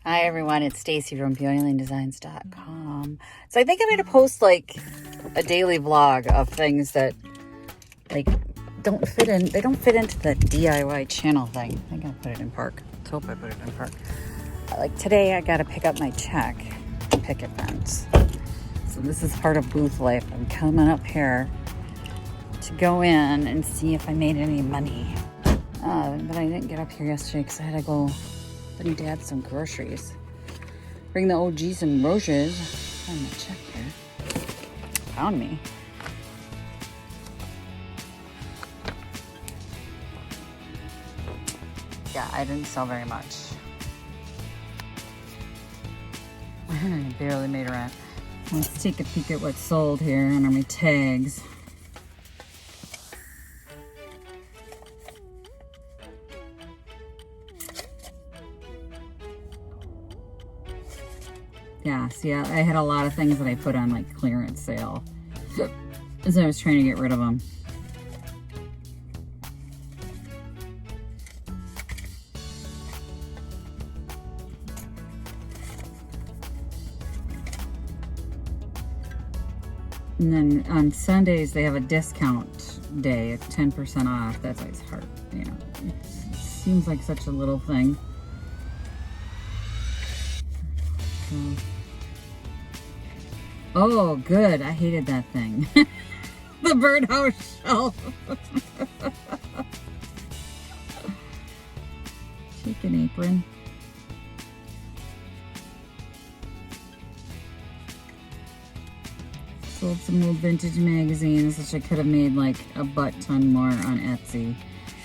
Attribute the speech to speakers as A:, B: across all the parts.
A: Hi everyone, it's Stacy from BeautyLaneDesigns.com. So I think I'm going to post like a daily vlog of things that like don't fit in. They don't fit into the DIY channel thing. I think I'll put it in park. Let's hope I put it in park. Like today I got to pick up my check at picket fence. So this is part of booth life. I'm coming up here to go in and see if I made any money. But I didn't get up here yesterday because I had to go bring Dad some groceries. Bring the OG some groceries. Find my check here. Found me. Yeah, I didn't sell very much. I barely made rent. Let's take a peek at what's sold here under my tags. Yeah, see, I had a lot of things that I put on like clearance sale as I was trying to get rid of them. And then on Sundays, they have a discount day, it's 10% off. That's always hard, you know. It seems like such a little thing. So. Oh, good. I hated that thing. The birdhouse shelf. Chicken apron. Sold some old vintage magazines, which I could have made like a butt ton more on Etsy.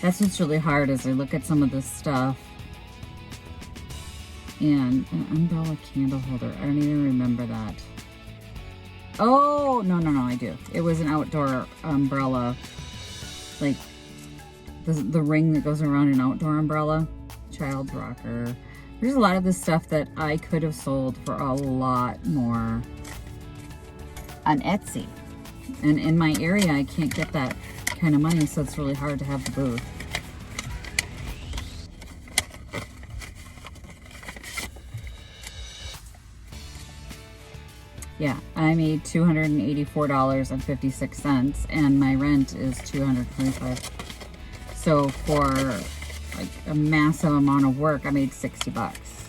A: That's what's really hard is I look at some of this stuff. And an umbrella candle holder. I don't even remember that. Oh, no, I do. It was an outdoor umbrella. Like the ring that goes around an outdoor umbrella. Child rocker. There's a lot of this stuff that I could have sold for a lot more on Etsy. And in my area, I can't get that kind of money, so it's really hard to have the booth. Yeah, I made $284.56 and my rent is $225. So for like a massive amount of work, I made 60 bucks.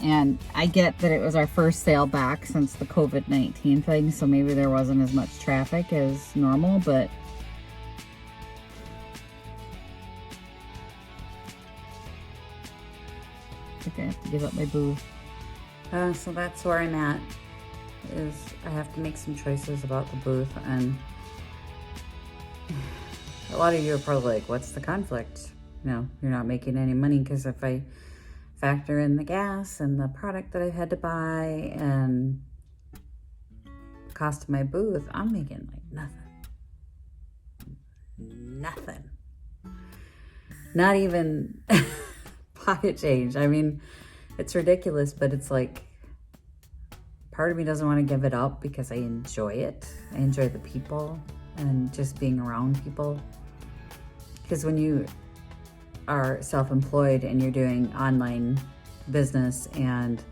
A: And I get that it was our first sale back since the COVID-19 thing, so maybe there wasn't as much traffic as normal, but I think I have to give up my booth. So that's where I'm at. Is I have to make some choices about the booth, and a lot of you are probably like, what's the conflict? No, you're not making any money, because if I factor in the gas and the product that I had to buy and the cost of my booth, I'm making like nothing. Not even pocket change. I mean, it's ridiculous, but it's like, part of me doesn't want to give it up because I enjoy it. I enjoy the people and just being around people. Because when you are self-employed and you're doing online business and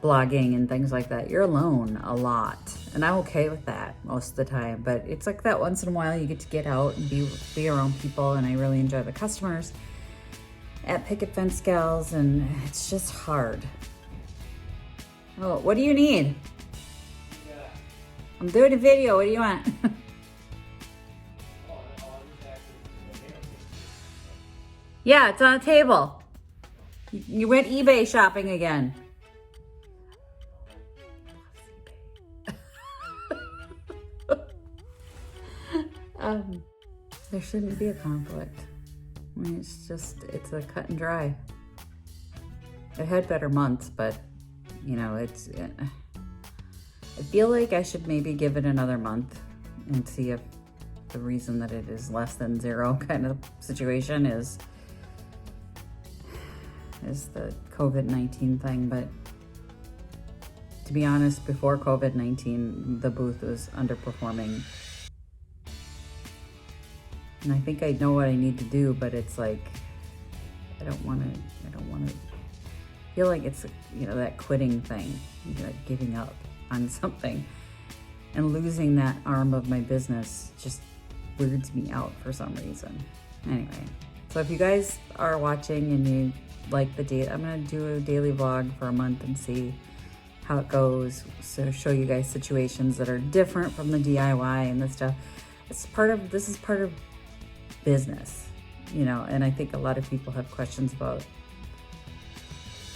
A: blogging and things like that, you're alone a lot. And I'm okay with that most of the time. But it's like that once in a while you get to get out and be around people, and I really enjoy the customers at Picket Fence Gals, and it's just hard. Oh, what do you need? Yeah. I'm doing a video. What do you want? Yeah, it's on a table. You went eBay shopping again. There shouldn't be a conflict. I mean, it's a cut and dry. I had better months, but you know, I feel like I should maybe give it another month and see if the reason that it is less than zero kind of situation is the COVID-19 thing. But to be honest, before COVID-19, the booth was underperforming. And I think I know what I need to do, but it's like, I don't want to feel like it's, you know, that quitting thing, you know, giving up on something. And losing that arm of my business just weirds me out for some reason. Anyway, so if you guys are watching and you like the date, I'm going to do a daily vlog for a month and see how it goes. So show you guys situations that are different from the DIY and the stuff. This is part of business, you know, and I think a lot of people have questions about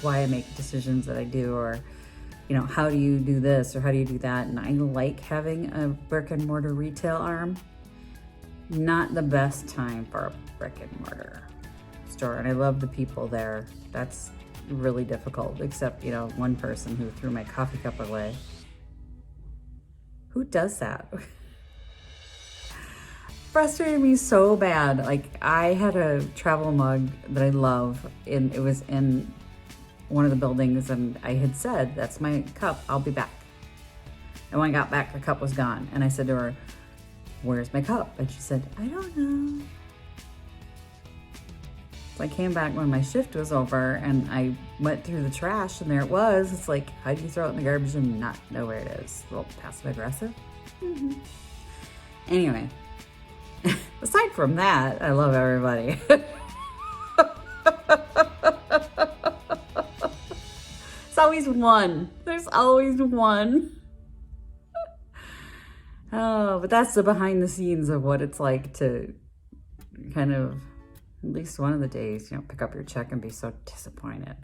A: why I make decisions that I do, or, you know, how do you do this or how do you do that? And I like having a brick and mortar retail arm. Not the best time for a brick and mortar store. And I love the people there. That's really difficult, except, you know, one person who threw my coffee cup away. Who does that? Frustrated me so bad. Like, I had a travel mug that I love, and it was in one of the buildings, and I had said, that's my cup, I'll be back. And when I got back, the cup was gone. And I said to her, where's my cup? And she said, I don't know. So I came back when my shift was over, and I went through the trash, and there it was. It's like, how do you throw it in the garbage and not know where it is? A little passive aggressive. Mm-hmm. Anyway, aside from that, I love everybody. It's always one. There's always one. Oh, but that's the behind the scenes of what it's like to kind of, at least one of the days, you know, pick up your check and be so disappointed.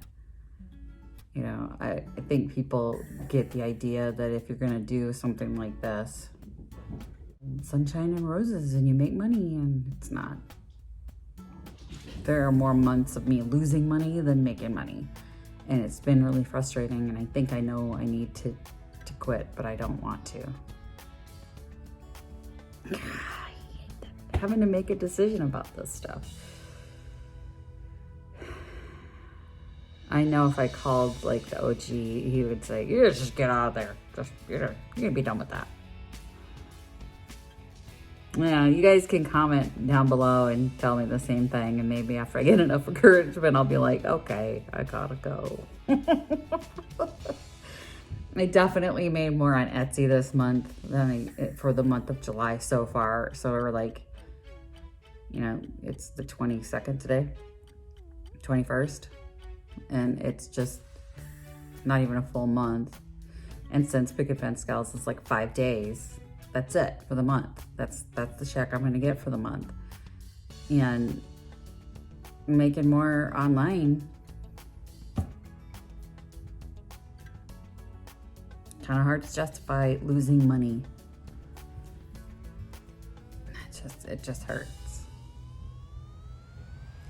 A: You know, I think people get the idea that if you're going to do something like this, sunshine and roses and you make money, and it's not. There are more months of me losing money than making money. And it's been really frustrating, and I think I know I need to quit, but I don't want to. I hate that. Having to make a decision about this stuff. I know if I called like the OG, he would say, you just get out of there. Just, you're gonna be done with that. Yeah, you guys can comment down below and tell me the same thing, and maybe after I get enough encouragement, I'll be like, okay, I gotta go. I definitely made more on Etsy this month than for the month of July so far. So we're like, you know, it's the 22nd today, 21st, and it's just not even a full month. And since Picket Fence Gals is like 5 days, that's it for the month. That's the check I'm gonna get for the month. And making more online, kind of hard to justify losing money. It just hurts.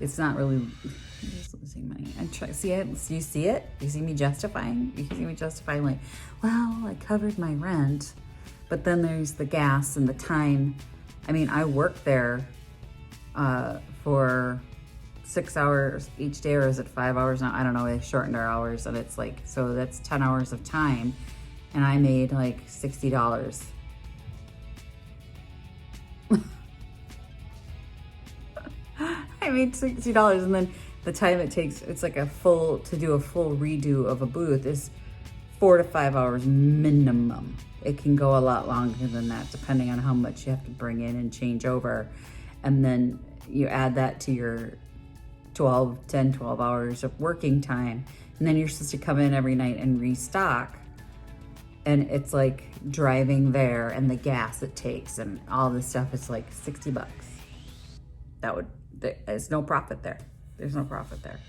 A: It's not really just losing money. I try see it. You see it? You see me justifying? You see me justifying like, well, I covered my rent. But then there's the gas and the time. I mean, I work there for 6 hours each day, or is it 5 hours now? I don't know, they shortened our hours, and it's like, so that's 10 hours of time, and I made like $60. I made $60, and then the time it takes, it's like to do a full redo of a booth is 4 to 5 hours minimum. It can go a lot longer than that, depending on how much you have to bring in and change over. And then you add that to your 12 hours of working time. And then you're supposed to come in every night and restock. And it's like driving there, and the gas it takes and all this stuff, it's like $60. There's no profit there. There's no profit there.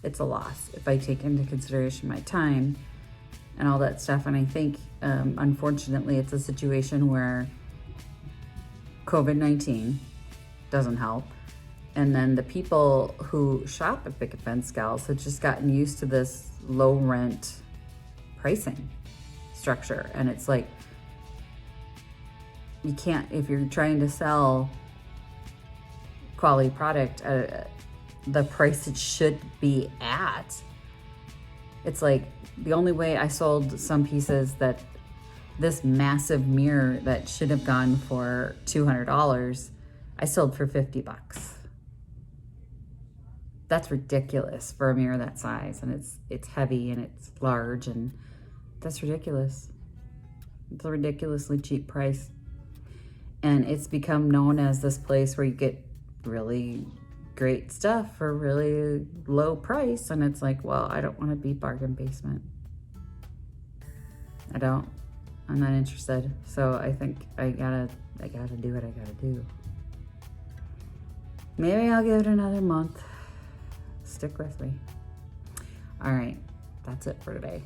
A: It's a loss if I take into consideration my time and all that stuff. And I think, unfortunately, it's a situation where COVID-19 doesn't help. And then the people who shop at Picket Fence Gals have just gotten used to this low rent pricing structure. And it's like, you can't, if you're trying to sell quality product at the price it should be at, it's like, the only way I sold some pieces, that this massive mirror that should have gone for $200, I sold for $50. That's ridiculous for a mirror that size, and it's heavy and it's large, and that's ridiculous. It's a ridiculously cheap price. And it's become known as this place where you get really great stuff for really low price. And it's like, well, I don't want to be bargain basement. I don't. I'm not interested. So I think I gotta do what I gotta do. Maybe I'll give it another month. Stick with me. All right, that's it for today.